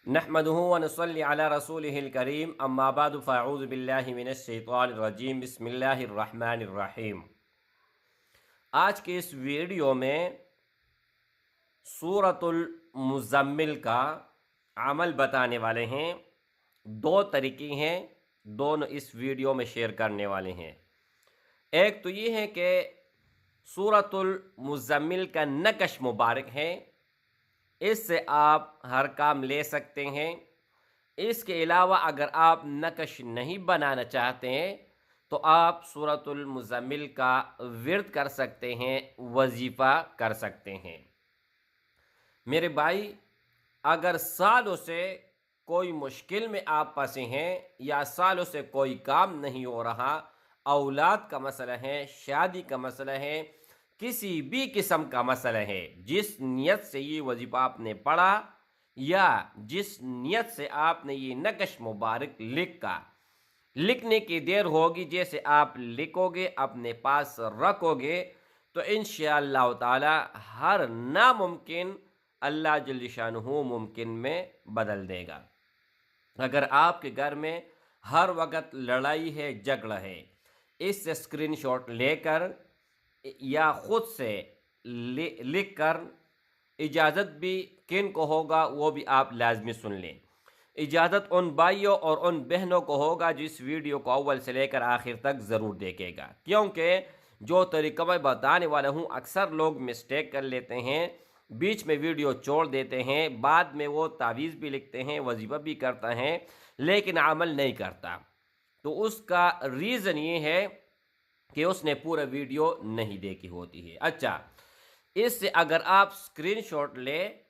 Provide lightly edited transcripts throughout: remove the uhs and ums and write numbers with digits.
नहमदुहु व नसल्ली अला रसूलिहिल करीम अम्मा बाद फ़अऊज़ु बिल्लाहि मिनश शैतानिर रजीम बिस्मिल्लाहिर रहमानिर रहीम। आज के इस वीडियो में सूरतुल मुज़म्मिल का अमल बताने वाले हैं। दो तरीके हैं, दोनों इस वीडियो में शेयर करने वाले हैं। एक तो ये है कि सूरतुल मुज़म्मिल का नक्श मुबारक है, इससे आप हर काम ले सकते हैं। इसके अलावा अगर आप नक्श नहीं बनाना चाहते हैं तो आप सूरतुल मुज़म्मिल का विर्द कर सकते हैं, वजीफ़ा कर सकते हैं। मेरे भाई, अगर सालों से कोई मुश्किल में आप फंसे हैं या सालों से कोई काम नहीं हो रहा, औलाद का मसला है, शादी का मसला है, किसी भी किस्म का मसला है, जिस नियत से ये वजीफ़ा आपने पढ़ा या जिस नियत से आपने ये नक्श मुबारक लिखने की देर होगी, जैसे आप लिखोगे अपने पास रखोगे तो इंशाअल्लाह ताला हर नामुमकिन अल्लाह जल्ल शानुहु मुमकिन में बदल देगा। अगर आपके घर में हर वक्त लड़ाई है, झगड़ा है, इससे स्क्रीनशॉट लेकर या ख़ुद से लिख कर, इजाज़त भी किन को होगा वो भी आप लाजमी सुन लें। इजाज़त उन भाइयों और उन बहनों को होगा जो इस वीडियो को अव्वल से लेकर आखिर तक ज़रूर देखेगा, क्योंकि जो तरीका मैं बताने वाला हूँ अक्सर लोग मिस्टेक कर लेते हैं, बीच में वीडियो छोड़ देते हैं, बाद में वो तावीज़ भी लिखते हैं, वजीफ़ा भी करता है, लेकिन अमल नहीं करता। तो उसका रीज़न ये है कि उसने पूरा वीडियो नहीं देखी होती है। अच्छा, इससे अगर आप स्क्रीनशॉट लें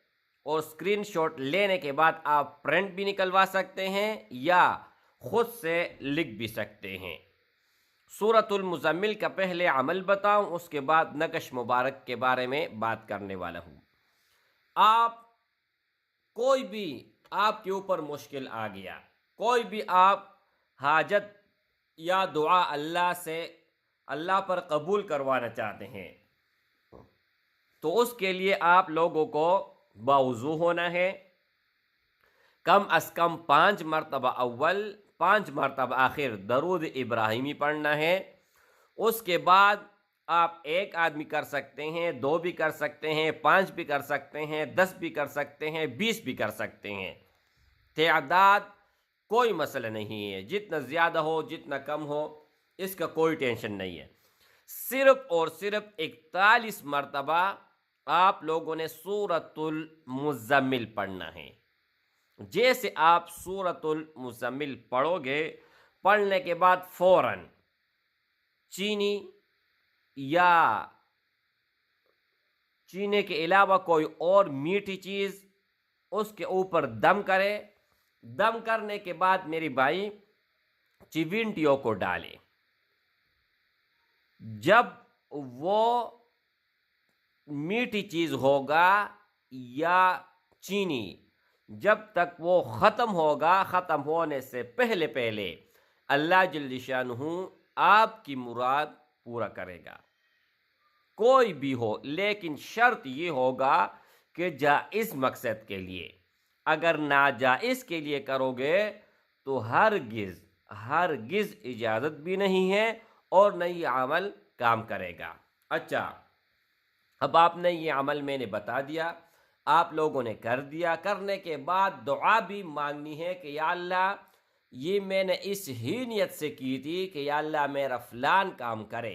और स्क्रीनशॉट लेने के बाद आप प्रिंट भी निकलवा सकते हैं या खुद से लिख भी सकते हैं। सूरतुल मुज़म्मिल का पहले अमल बताऊं, उसके बाद नक्श मुबारक के बारे में बात करने वाला हूं। आप कोई भी आपके ऊपर मुश्किल आ गया, कोई भी आप हाजत या दुआ अल्लाह पर कबूल करवाना चाहते हैं, तो उसके लिए आप लोगों को बावजू होना है। कम अज़ कम 5 मरतबा अव्वल, 5 मरतबा आखिर दरूद इब्राहिमी पढ़ना है। उसके बाद आप एक आदमी कर सकते हैं, 2 भी कर सकते हैं, 5 भी कर सकते हैं, 10 भी कर सकते हैं, 20 भी कर सकते हैं। तादाद कोई मसला नहीं है, जितना ज़्यादा हो जितना कम हो इसका कोई टेंशन नहीं है। सिर्फ और सिर्फ 41 मरतबा आप लोगों ने सूरतुल मुज़म्मिल पढ़ना है। जैसे आप सूरतुल मुज़म्मिल पढ़ोगे, पढ़ने के बाद फ़ौरन चीनी या चीनी के अलावा कोई और मीठी चीज़ उसके ऊपर दम करे। दम करने के बाद मेरी भाई चिविंटियों को डालें। जब वो मीठी चीज़ होगा या चीनी, जब तक वो ख़त्म होगा, ख़त्म होने से पहले पहले अल्लाह जल्ल शानुहु आपकी मुराद पूरा करेगा, कोई भी हो। लेकिन शर्त ये होगा कि जायज़ मकसद के लिए। अगर नाजायज़ के लिए करोगे तो हरगिज़ इजाज़त भी नहीं है और न ये अमल काम करेगा। अच्छा, अब आपने ये अमल मैंने बता दिया, आप लोगों ने कर दिया। करने के बाद दुआ भी मांगनी है कि या अल्लाह, ये मैंने इस ही नियत से की थी कि या अल्लाह मेरा फ़लान काम करे।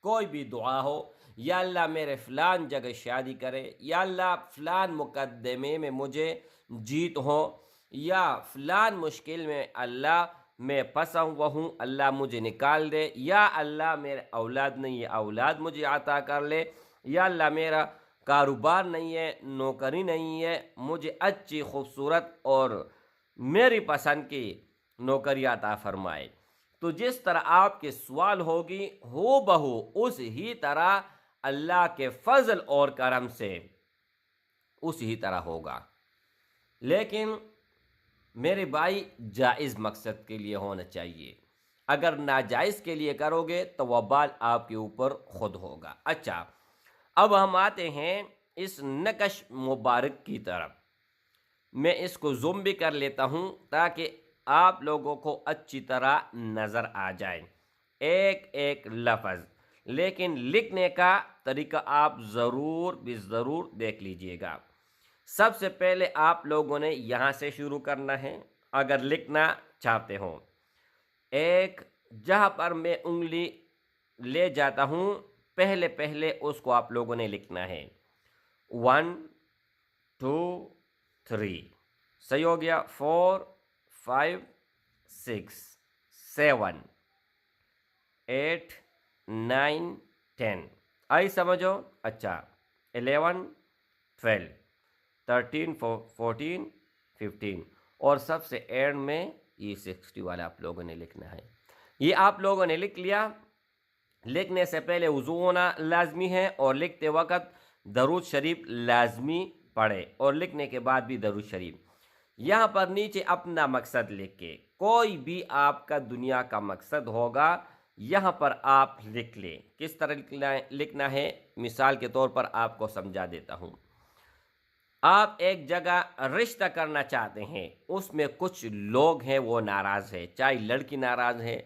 कोई भी दुआ हो, या अल्लाह मेरे फ़लान जगह शादी करे, या अल्लाह फ़लान मुकद्दमे में मुझे जीत हो, या फ़लान मुश्किल में अल्लाह मैं फंसा हुआ हूँ, अल्लाह मुझे निकाल दे, या अल्लाह मेरे औलाद नहीं है, औलाद मुझे अता कर ले, या अल्लाह मेरा कारोबार नहीं है, नौकरी नहीं है, मुझे अच्छी खूबसूरत और मेरी पसंद की नौकरी अता फरमाए। तो जिस तरह आपके सवाल होगी हो बहू उस ही तरह अल्लाह के फजल और करम से उस ही तरह होगा। लेकिन मेरे भाई जायज़ मकसद के लिए होना चाहिए। अगर नाजायज़ के लिए करोगे तो वबाल आपके ऊपर खुद होगा। अच्छा, अब हम आते हैं इस नक्श मुबारक की तरफ। میں اس کو زوم بھی کر لیتا ہوں تاکہ آپ لوگوں کو اچھی طرح نظر آ جائے ایک ایک لفظ، لیکن لکھنے کا طریقہ آپ ضرور دیکھ لیجئے گا۔ سب سے پہلے آپ لوگوں نے یہاں سے شروع کرنا ہے اگر لکھنا چاہتے ہوں۔ ایک جہاں پر میں انگلی لے جاتا ہوں پہلے اس کو آپ لوگوں نے لکھنا ہے 1 2 3، صحیح ہو گیا، 4 5 6 7 8 9 10، آئی سمجھو؟ اچھا 11 12 13 14 15، اور سب سے اینڈ میں یہ 60 والا آپ لوگوں نے لکھنا ہے۔ یہ آپ لوگوں نے لکھ لیا۔ لکھنے سے پہلے وضو ہونا لازمی ہے، اور لکھتے وقت درود شریف لازمی پڑھے، اور لکھنے کے بعد بھی درود شریف۔ یہاں پر نیچے اپنا مقصد لکھ کے، کوئی بھی آپ کا دنیا کا مقصد ہوگا یہاں پر آپ لکھ لیں۔ کس طرح لکھنا ہے مثال کے طور پر آپ کو سمجھا دیتا ہوں۔ آپ ایک جگہ رشتہ کرنا چاہتے ہیں، اس میں کچھ لوگ ہیں وہ ناراض ہے، چاہے لڑکی ناراض ہے،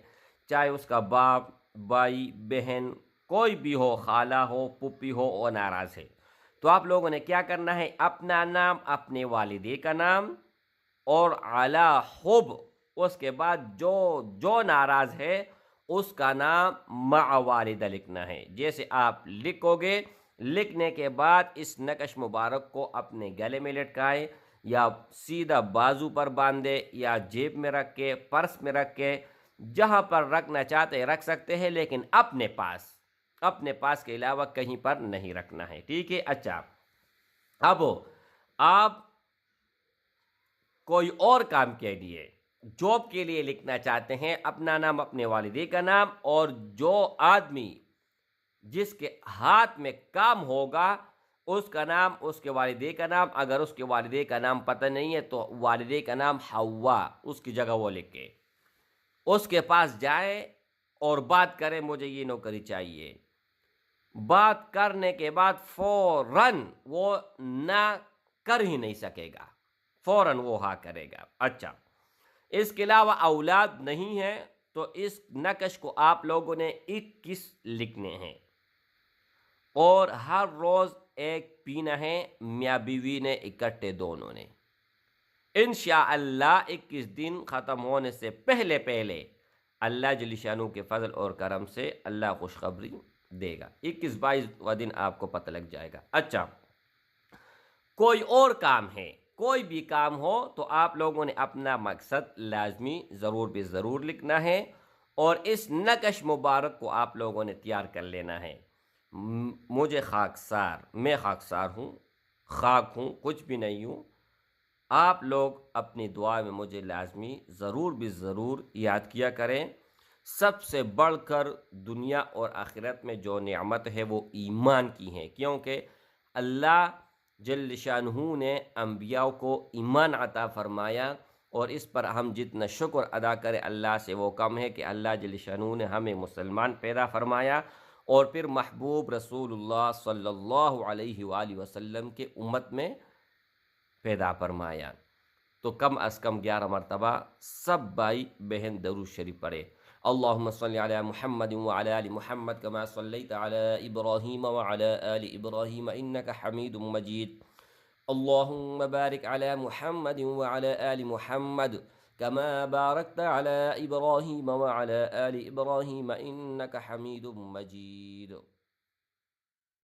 چاہے اس کا باپ بھائی بہن کوئی بھی ہو، خالہ ہو پھوپھی ہو، وہ ناراض ہے۔ تو آپ لوگوں نے کیا کرنا ہے، اپنا نام، اپنے والدے کا نام، اور اعلی حب، اس کے بعد جو ناراض ہے اس کا نام مع والدہ لکھنا ہے۔ جیسے آپ لکھو گے، لکھنے کے بعد اس نقش مبارک کو اپنے گلے میں لٹکائے، یا سیدھا بازو پر باندھے، یا جیب میں رکھ کے، پرس میں رکھ کے، جہاں پر رکھنا چاہتے رکھ سکتے ہیں، لیکن اپنے پاس کے علاوہ کہیں پر نہیں رکھنا ہے، ٹھیک ہے؟ اچھا، اب آپ کوئی اور کام کے لیے، جاب کے لیے لکھنا چاہتے ہیں، اپنا نام، اپنے والدے کا نام، اور جو آدمی جس کے ہاتھ میں کام ہوگا اس کا نام، اس کے والدے کا نام، اگر اس کے والدے کا نام پتہ نہیں ہے تو والدے کا نام حوا، اس کی جگہ وہ لکھے، اس کے پاس جائے اور بات کرے، مجھے یہ نوکری چاہیے۔ بات کرنے کے بعد فوراً وہ نہ کر ہی نہیں سکے گا، فوراً وہ ہاں کرے گا۔ اچھا، اس کے علاوہ اولاد نہیں ہے تو اس نقش کو آپ لوگوں نے 21 لکھنے ہیں، اور ہر روز ایک پینا ہے، میاں بیوی نے اکٹھے دونوں نے۔ انشاءاللہ 21 دن ختم ہونے سے پہلے اللہ جل شانہ کے فضل اور کرم سے اللہ خوشخبری دے گا، 21-22 دن آپ کو پتہ لگ جائے گا۔ اچھا، کوئی اور کام ہے، کوئی بھی کام ہو تو آپ لوگوں نے اپنا مقصد لازمی ضرور لکھنا ہے، اور اس نقش مبارک کو آپ لوگوں نے تیار کر لینا ہے۔ میں خاکسار ہوں، خاک ہوں، کچھ بھی نہیں ہوں۔ آپ لوگ اپنی دعا میں مجھے لازمی ضرور یاد کیا کریں۔ سب سے بڑھ کر دنیا اور آخرت میں جو نعمت ہے وہ ایمان کی ہے، کیونکہ اللہ جل شانہ نے انبیاء کو ایمان عطا فرمایا، اور اس پر ہم جتنا شکر ادا کریں اللہ سے وہ کم ہے کہ اللہ جل شانہ نے ہمیں مسلمان پیدا فرمایا، اور پھر محبوب رسول اللہ صلی اللہ علیہ وآلہ وسلم کے امت میں پیدا فرمایا۔ تو کم از کم 11 مرتبہ سب بھائی بہن درود شریف پڑھے۔ اللہم صلی علی محمد وعلی آل محمد کما صلیت علی ابراہیم وعلی آل ابراہیم انکا حمید مجید۔ اللہم بارک علی محمد وعلی آل محمد کما بارکت علی ابراہیم وعلی آل ابراہیم انکا حمید مجید۔